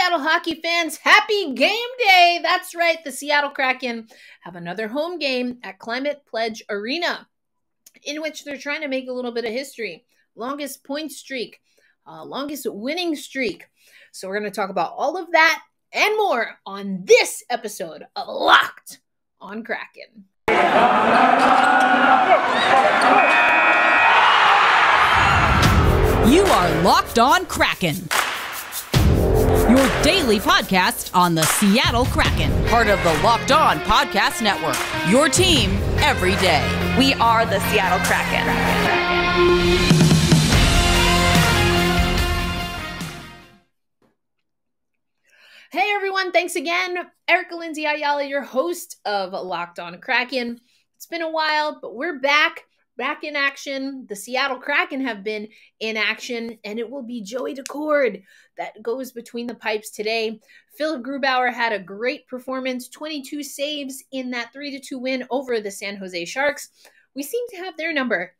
Seattle hockey fans, happy game day! That's right, the Seattle Kraken have another home game at Climate Pledge Arena, in which they're trying to make a little bit of history. Longest point streak, longest winning streak. So we're going to talk about all of that and more on this episode of Locked on Kraken. You are Locked on Kraken, your daily podcast on the Seattle Kraken, part of the Locked On Podcast Network, your team every day. We are the Seattle Kraken. Hey everyone, thanks again. Erica Lindsay Ayala, your host of Locked on Kraken. It's been a while, but we're back in action. The Seattle Kraken have been in action, and it will be Joey Daccord that goes between the pipes today. Philip Grubauer had a great performance, 22 saves in that 3-2 win over the San Jose Sharks. We seem to have their number.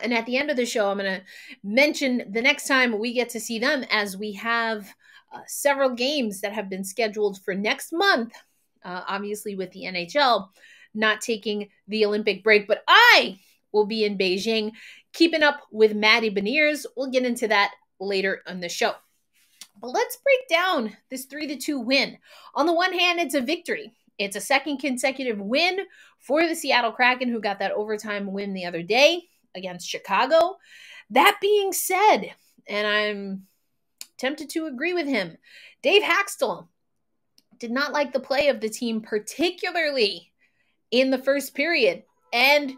And at the end of the show, I'm going to mention the next time we get to see them, as we have several games that have been scheduled for next month, obviously with the NHL not taking the Olympic break. But I will be in Beijing, keeping up with Maddie Beniers. We'll get into that later on the show. But let's break down this 3-2 win. On the one hand, it's a victory. It's a second consecutive win for the Seattle Kraken, who got that overtime win the other day against Chicago. That being said, and I'm tempted to agree with him, Dave Hakstol did not like the play of the team, particularly in the first period. And,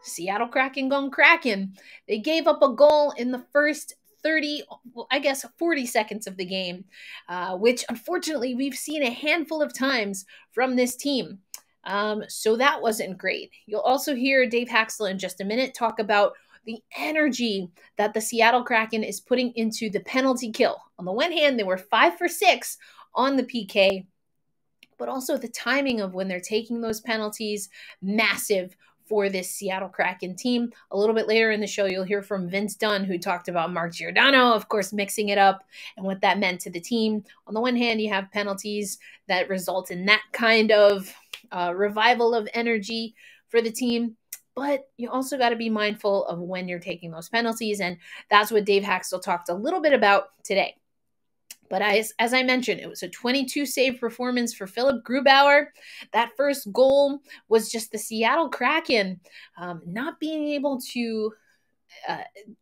Seattle Kraken gone Kraken. They gave up a goal in the first 40 seconds of the game, which unfortunately we've seen a handful of times from this team. So that wasn't great. You'll also hear Dave Hakstol in just a minute talk about the energy that the Seattle Kraken is putting into the penalty kill. On the one hand, they were 5 for 6 on the PK, but also the timing of when they're taking those penalties, massive for this Seattle Kraken team. A little bit later in the show, you'll hear from Vince Dunn, who talked about Mark Giordano, of course, mixing it up and what that meant to the team. On the one hand, you have penalties that result in that kind of revival of energy for the team, but you also got to be mindful of when you're taking those penalties, and that's what Dave Hakstol talked a little bit about today. But as I mentioned, it was a 22-save performance for Philip Grubauer. That first goal was just the Seattle Kraken not being able to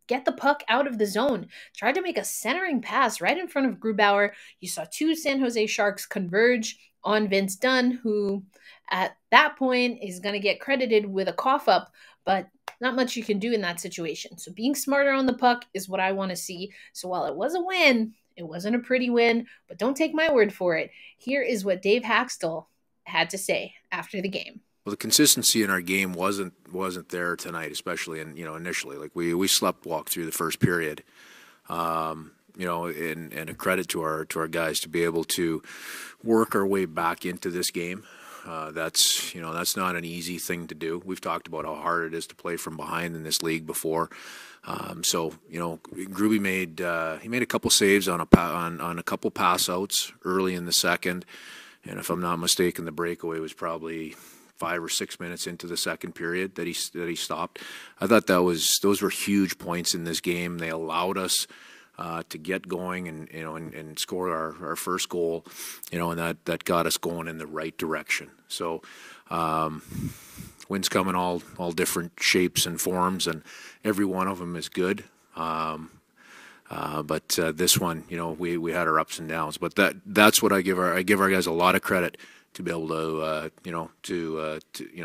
get the puck out of the zone. Tried to make a centering pass right in front of Grubauer. You saw two San Jose Sharks converge on Vince Dunn, who at that point is going to get credited with a cough-up, but not much you can do in that situation. So being smarter on the puck is what I want to see. So while it was a win, it wasn't a pretty win, but don't take my word for it. Here is what Dave Hakstol had to say after the game. Well, the consistency in our game wasn't there tonight, especially initially. Like we sleptwalked through the first period. And a credit to our guys to be able to work our way back into this game. That's not an easy thing to do. We've talked about how hard it is to play from behind in this league before. Gruby made a couple saves on a couple pass outs early in the second, and if I'm not mistaken, the breakaway was probably 5 or 6 minutes into the second period that he stopped. I thought those were huge points in this game. They allowed us to get going and score our first goal, and that got us going in the right direction. So wins come in all different shapes and forms, and every one of them is good. But this one, we had our ups and downs. But that's what I give our guys a lot of credit to be able to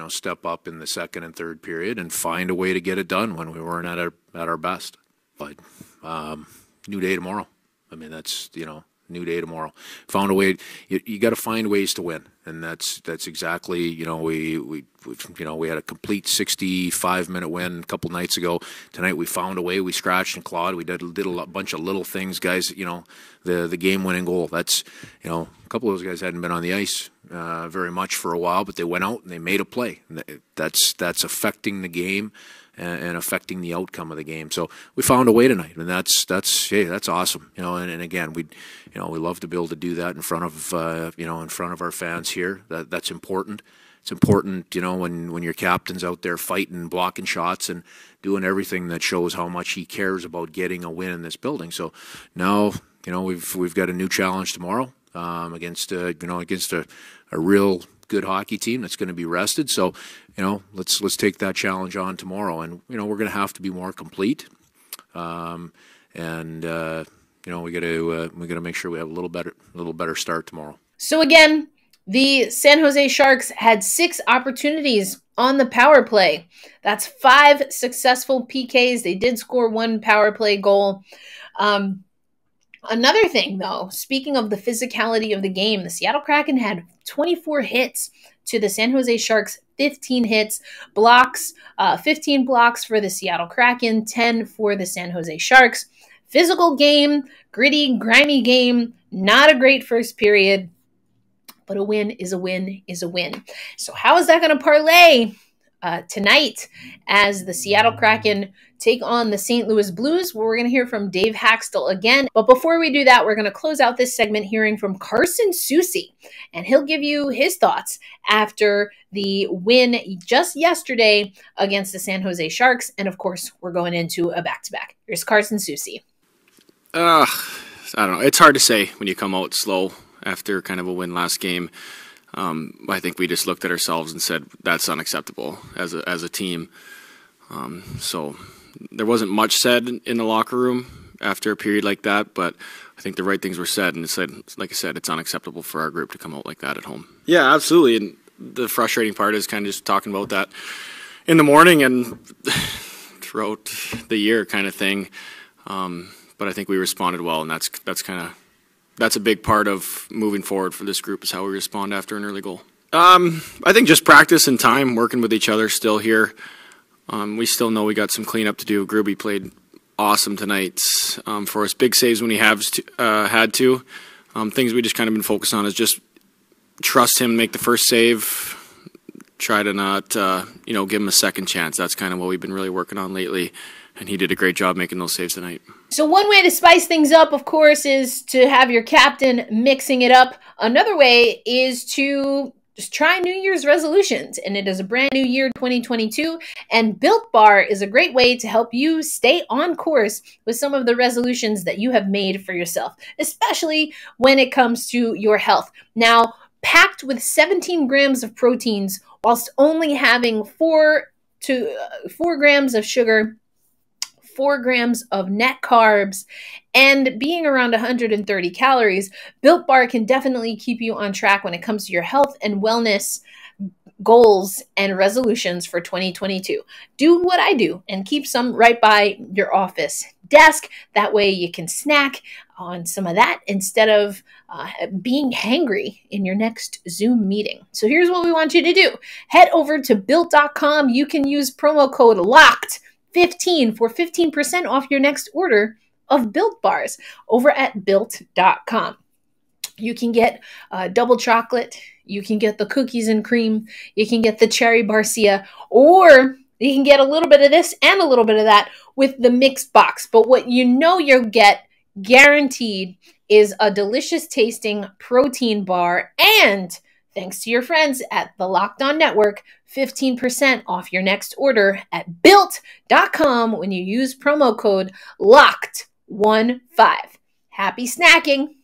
step up in the second and third period and find a way to get it done when we weren't at our best. But new day tomorrow. I mean, that's new day tomorrow. Found a way. You got to find ways to win, and that's exactly we had a complete 65-minute win a couple nights ago. Tonight we found a way. We scratched and clawed. We did a bunch of little things, guys. The game-winning goal. That's a couple of those guys hadn't been on the ice very much for a while, but they went out and they made a play. That's affecting the game. and affecting the outcome of the game. So we found a way tonight, and that's awesome. And again, we love to be able to do that in front of our fans here. That's important. It's important, when your captain's out there fighting, blocking shots, and doing everything that shows how much he cares about getting a win in this building. So now, we've got a new challenge tomorrow against a real good hockey team that's going to be rested. So, let's take that challenge on tomorrow, and we're going to have to be more complete. We got to make sure we have a little better start tomorrow. So again, the San Jose Sharks had 6 opportunities on the power play. That's 5 successful PKs. They did score 1 power play goal. Another thing, though, speaking of the physicality of the game, the Seattle Kraken had 24 hits to the San Jose Sharks, 15 hits, blocks, 15 blocks for the Seattle Kraken, 10 for the San Jose Sharks. Physical game, gritty, grimy game, not a great first period. But a win is a win is a win. So how is that going to parlay tonight as the Seattle Kraken take on the St. Louis Blues? Well, we're going to hear from Dave Haxtell again. But before we do that, we're going to close out this segment hearing from Carson Soucy. And he'll give you his thoughts after the win just yesterday against the San Jose Sharks. And of course, we're going into a back-to-back. Here's Carson Soucy. I don't know. It's hard to say when you come out slow after kind of a win last game. I think we just looked at ourselves and said that's unacceptable as a team. So there wasn't much said in the locker room after a period like that, but I think the right things were said, and like I said, it's unacceptable for our group to come out like that at home. Yeah, absolutely. And the frustrating part is kind of just talking about that in the morning and throughout the year kind of thing. But I think we responded well, and that's a big part of moving forward for this group is how we respond after an early goal. I think just practice and time, working with each other still here. We still know we got some cleanup to do. Gruby played awesome tonight for us. Big saves when he had to. Things we just kind of been focused on is just trust him, make the first save, try to not give him a second chance. That's kind of what we've been really working on lately. And he did a great job making those saves tonight. So one way to spice things up, of course, is to have your captain mixing it up. Another way is to just try New Year's resolutions. And it is a brand new year, 2022. And Built Bar is a great way to help you stay on course with some of the resolutions that you have made for yourself, especially when it comes to your health. Now, packed with 17 grams of proteins, whilst only having 4 grams of sugar, 4 grams of net carbs, and being around 130 calories, Built Bar can definitely keep you on track when it comes to your health and wellness goals and resolutions for 2022. Do what I do and keep some right by your office desk. That way you can snack on some of that instead of being hangry in your next Zoom meeting. So here's what we want you to do. Head over to Built.com. You can use promo code LOCKED15 for 15% off your next order of Built Bars over at Built.com. You can get double chocolate, you can get the cookies and cream, you can get the cherry barcia, or you can get a little bit of this and a little bit of that with the mixed box. But what you'll get guaranteed is a delicious tasting protein bar, and thanks to your friends at the Locked On Network, 15% off your next order at Built.com when you use promo code LOCKED15. Happy snacking!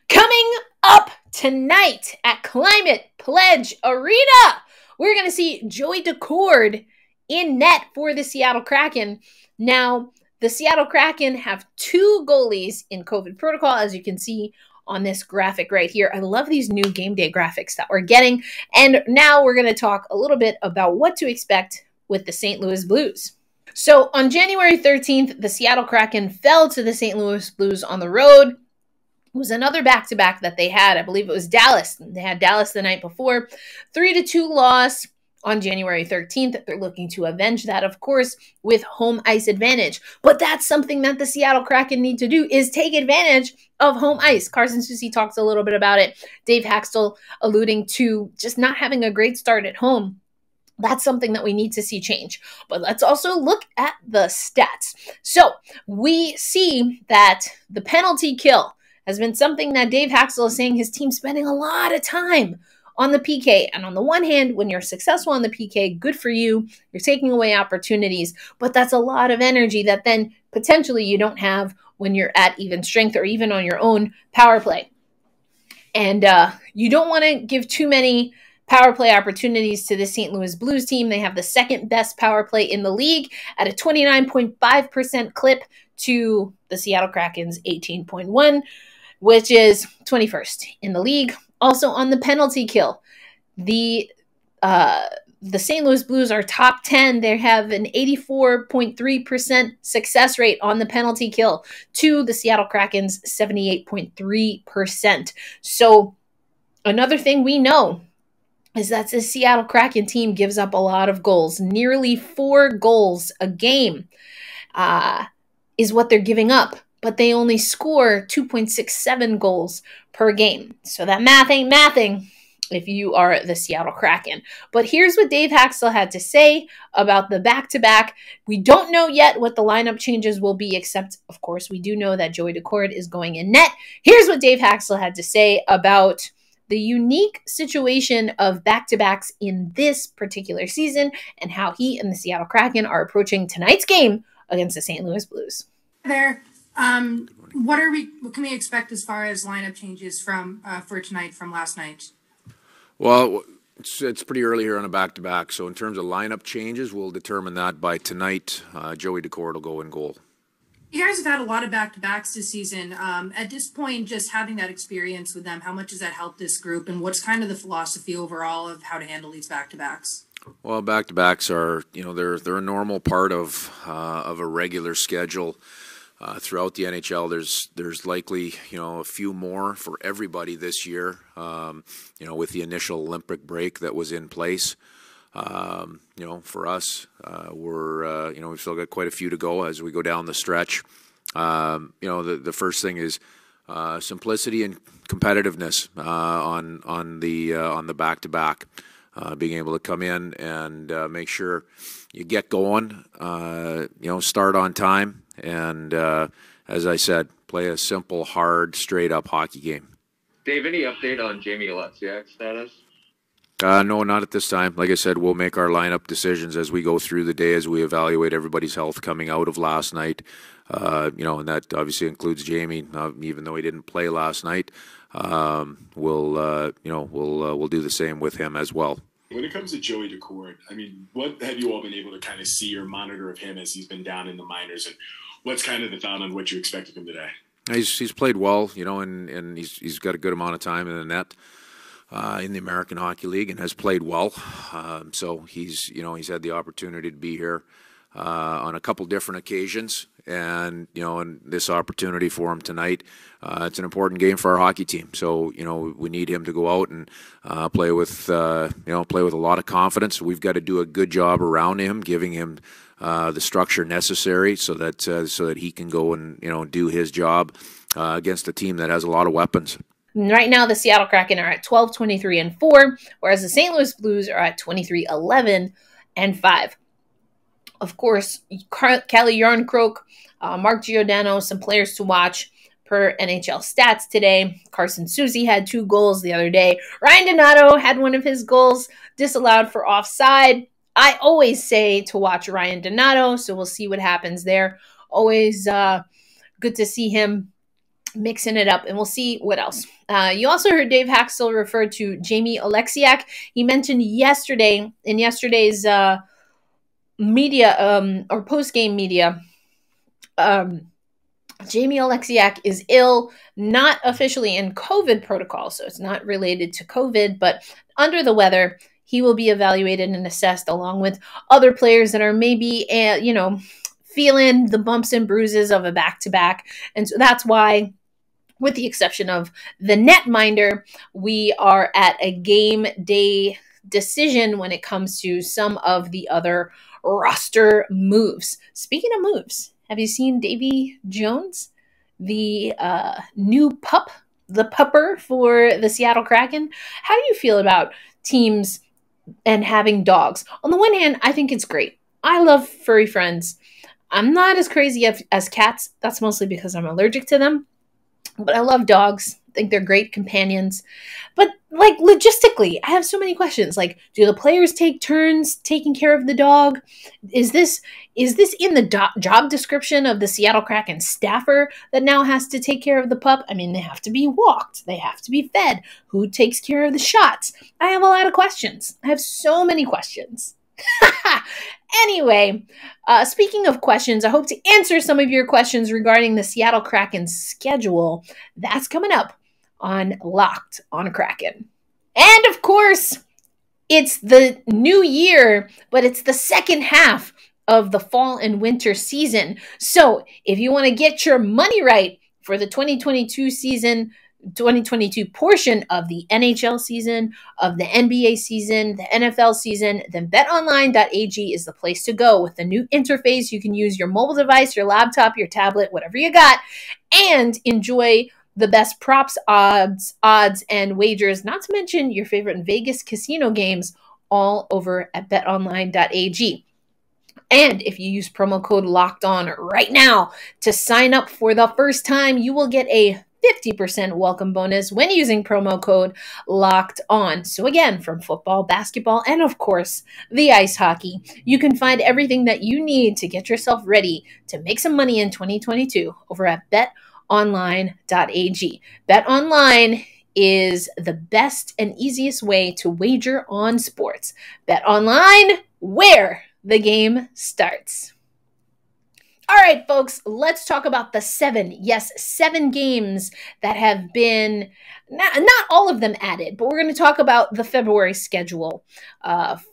Coming up tonight at Climate Pledge Arena, we're going to see Joey Daccord in net for the Seattle Kraken. Now, the Seattle Kraken have 2 goalies in COVID protocol, as you can see on this graphic right here. I love these new game day graphics that we're getting. And now we're going to talk a little bit about what to expect with the St. Louis Blues. So on January 13th, the Seattle Kraken fell to the St. Louis Blues on the road. It was another back-to-back that they had. I believe it was Dallas. They had Dallas the night before. 3-2 loss on January 13th. They're looking to avenge that, of course, with home ice advantage. But that's something that the Seattle Kraken need to do, is take advantage of home ice. Carson Soucy talks a little bit about it. Dave Haxtell alluding to just not having a great start at home. That's something that we need to see change. But let's also look at the stats. So we see that the penalty kill has been something that Dave Haxel is saying his team's spending a lot of time on the PK. And on the one hand, when you're successful on the PK, good for you. You're taking away opportunities. But that's a lot of energy that then potentially you don't have when you're at even strength or even on your own power play. And you don't want to give too many power play opportunities to the St. Louis Blues team. They have the second best power play in the league at a 29.5% clip to the Seattle Kraken's 18.1, which is 21st in the league. Also on the penalty kill, the St. Louis Blues are top 10. They have an 84.3% success rate on the penalty kill to the Seattle Kraken's 78.3%. So another thing we know is that the Seattle Kraken team gives up a lot of goals. Nearly 4 goals a game is what they're giving up, but they only score 2.67 goals per game. So that math ain't mathing if you are the Seattle Kraken. But here's what Dave Haxel had to say about the back-to-back. We don't know yet what the lineup changes will be, except, of course, we do know that Joey Daccord is going in net. Here's what Dave Haxel had to say about the unique situation of back-to-backs in this particular season and how he and the Seattle Kraken are approaching tonight's game against the St. Louis Blues. There, what can we expect as far as lineup changes for tonight from last night? Well, it's pretty early here on a back-to-back, so in terms of lineup changes, we'll determine that by tonight. Joey Daccord will go in goal. You guys have had a lot of back-to-backs this season. At this point, just having that experience with them, how much does that help this group, and what's kind of the philosophy overall of how to handle these back-to-backs? Well, back-to-backs are, they're a normal part of a regular schedule. Throughout the NHL, there's likely a few more for everybody this year. With the initial Olympic break that was in place, for us, we've still got quite a few to go as we go down the stretch. The first thing is simplicity and competitiveness on the back-to-back. Being able to come in and make sure you get going, start on time, and as I said, play a simple, hard, straight-up hockey game. Dave, any update on Jamie Alexiak's status? No, not at this time. Like I said, we'll make our lineup decisions as we go through the day, as we evaluate everybody's health coming out of last night. And that obviously includes Jamie, even though he didn't play last night. We'll do the same with him as well. When it comes to Joey Daccord, I mean, what have you all been able to kind of see or monitor of him as he's been down in the minors, and what's kind of the thought on what you expect of him today? He's played well, and he's got a good amount of time in the net in the American Hockey League and has played well. So he's had the opportunity to be here on a couple different occasions, and and this opportunity for him tonight. It's an important game for our hockey team, so we need him to go out and play with a lot of confidence. We've got to do a good job around him, giving him the structure necessary so that he can go and do his job against a team that has a lot of weapons. Right now, the Seattle Kraken are at 12-23-4, whereas the St. Louis Blues are at 23-11-5. Of course, Calle Jarnkrok, Mark Giordano, some players to watch per NHL stats today. Carson Soucy had 2 goals the other day. Ryan Donato had one of his goals disallowed for offside. I always say to watch Ryan Donato, so we'll see what happens there. Always good to see him mixing it up, and we'll see what else. You also heard Dave Haxel refer to Jamie Alexiak. He mentioned in yesterday's media or post-game media, Jamie Alexiak is ill, not officially in COVID protocol, so it's not related to COVID, but under the weather. He will be evaluated and assessed along with other players that are maybe, feeling the bumps and bruises of a back-to-back. And so that's why, with the exception of the netminder, we are at a game day decision when it comes to some of the other roster moves. Speaking of moves, have you seen Davy Jones, the new pupper for the Seattle Kraken? How do you feel about teams and having dogs. On the one hand, I think it's great. I love furry friends. I'm not as crazy as cats. That's mostly because I'm allergic to them. But I love dogs. I think they're great companions. But like logistically, I have so many questions. Like, do the players take turns taking care of the dog? Is this in the job description of the Seattle Kraken staffer that now has to take care of the pup? I mean, they have to be walked. They have to be fed. Who takes care of the shots? I have a lot of questions. I have so many questions. Anyway, speaking of questions, I hope to answer some of your questions regarding the Seattle Kraken's schedule. That's coming up on Locked on Kraken. And of course, it's the new year, but it's the second half of the fall and winter season. So if you want to get your money right for the 2022 season, 2022 portion of the NHL season, of the NBA season, the NFL season, then betonline.ag is the place to go. With the new interface, you can use your mobile device, your laptop, your tablet, whatever you got, and enjoy the best props, odds, and wagers, not to mention your favorite Vegas casino games, all over at betonline.ag. And if you use promo code LOCKEDON right now to sign up for the first time, you will get a 50% welcome bonus when using promo code Locked On. So again, from football, basketball, and of course, the ice hockey, you can find everything that you need to get yourself ready to make some money in 2022 over at betonline.ag. BetOnline is the best and easiest way to wager on sports. BetOnline, where the game starts. All right, folks, let's talk about the 7 games that have been, not all of them added, but we're going to talk about the February schedule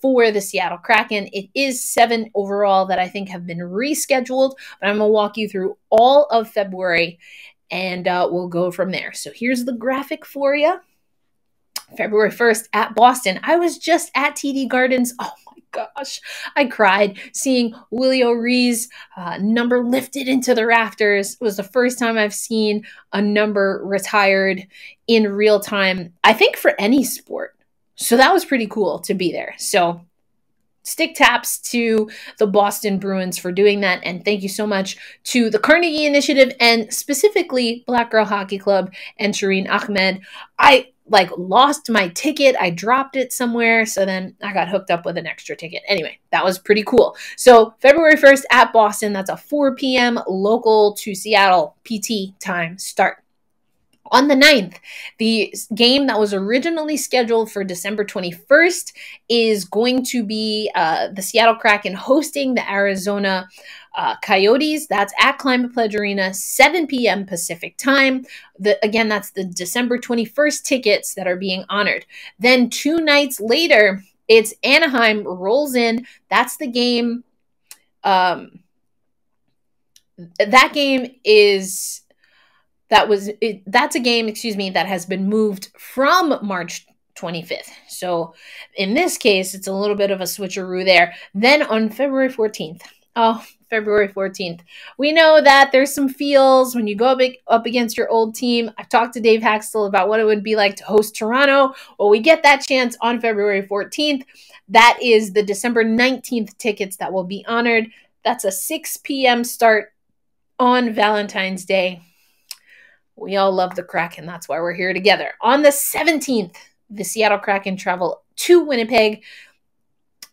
for the Seattle Kraken. It is 7 overall that I think have been rescheduled, but I'm going to walk you through all of February, and we'll go from there. So here's the graphic for you. February 1st at Boston. I was just at TD Gardens. Oh my gosh, I cried seeing Willie O'Ree's number lifted into the rafters. It was the first time I've seen a number retired in real time, I think, for any sport. So that was pretty cool to be there. So stick taps to the Boston Bruins for doing that. And thank you so much to the Carnegie Initiative and specifically Black Girl Hockey Club and Shireen Ahmed. I lost my ticket. I dropped it somewhere. So then I got hooked up with an extra ticket. Anyway, that was pretty cool. So February 1st at Boston, that's a 4 p.m. local to Seattle PT time start. On the 9th, the game that was originally scheduled for December 21st is going to be the Seattle Kraken hosting the Arizona Coyotes. That's at Climate Pledge Arena, 7 p.m. Pacific time. Again, that's the December 21st tickets that are being honored. Then 2 nights later, it's Anaheim rolls in. That's the game. That's a game, that has been moved from March 25th. So in this case, it's a little bit of a switcheroo there. Then on February 14th, we know that there's some feels when you go up against your old team. I've talked to Dave Haxtell about what it would be like to host Toronto. Well, we get that chance on February 14th. That is the December 19th tickets that will be honored. That's a 6 p.m. start on Valentine's Day. We all love the Kraken. That's why we're here together. On the 17th, the Seattle Kraken travel to Winnipeg.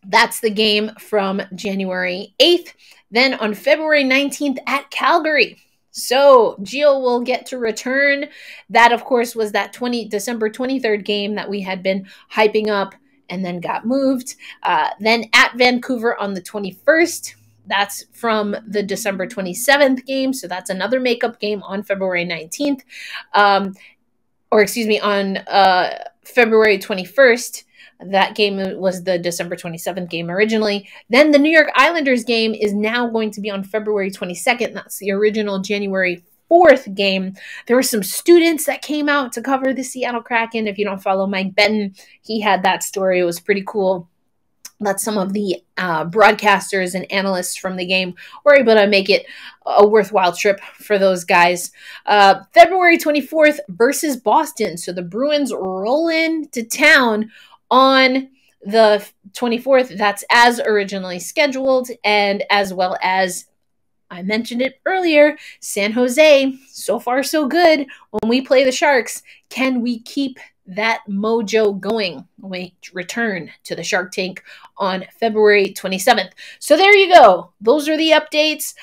That's the game from January 8th. Then on February 19th at Calgary. So Gio will get to return. That, of course, was that December 23rd game that we had been hyping up and then got moved. Then at Vancouver on the 21st. That's from the December 27th game. So that's another makeup game on February 19th. On February 21st. That game was the December 27th game originally. Then the New York Islanders game is now going to be on February 22nd. That's the original January 4th game. There were some students that came out to cover the Seattle Kraken. If you don't follow Mike Benton, he had that story. It was pretty cool. That some of the broadcasters and analysts from the game were able to make it a worthwhile trip for those guys. February 24th versus Boston. So the Bruins roll into town on the 24th. That's as originally scheduled, and as well as I mentioned it earlier, San Jose, so far so good. When we play the Sharks, can we keep that mojo going when we return to the Shark Tank on February 27th? So there you go. Those are the updates.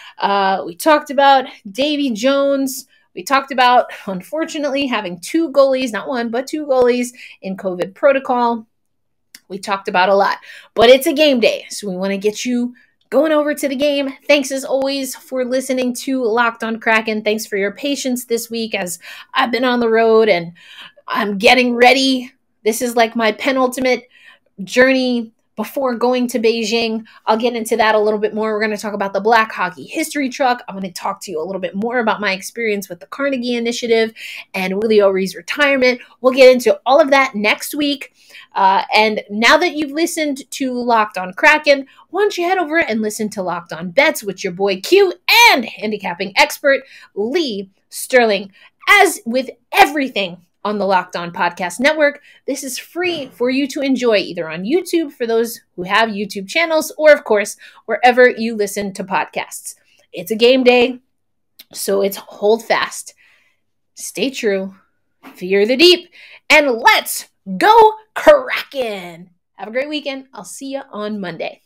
We talked about Davy Jones. We talked about, unfortunately, having 2 goalies, not 1, but 2 goalies in COVID protocol. We talked about a lot, but it's a game day, so we want to get you going over to the game. Thanks as always for listening to Locked on Kraken. Thanks for your patience this week as I've been on the road and I'm getting ready. This is like my penultimate journey before going to Beijing. I'll get into that a little bit more. We're going to talk about the Black Hockey History Truck. I'm going to talk to you a little bit more about my experience with the Carnegie Initiative and Willie O'Ree's retirement. We'll get into all of that next week. And now that you've listened to Locked on Kraken, why don't you head over and listen to Locked on Bets with your boy Q and handicapping expert Lee Sterling. As with everything on the Locked On Podcast Network, this is free for you to enjoy either on YouTube for those who have YouTube channels or, of course, wherever you listen to podcasts. It's a game day, so it's hold fast, stay true, fear the deep, and let's go Kraken! Have a great weekend. I'll see you on Monday.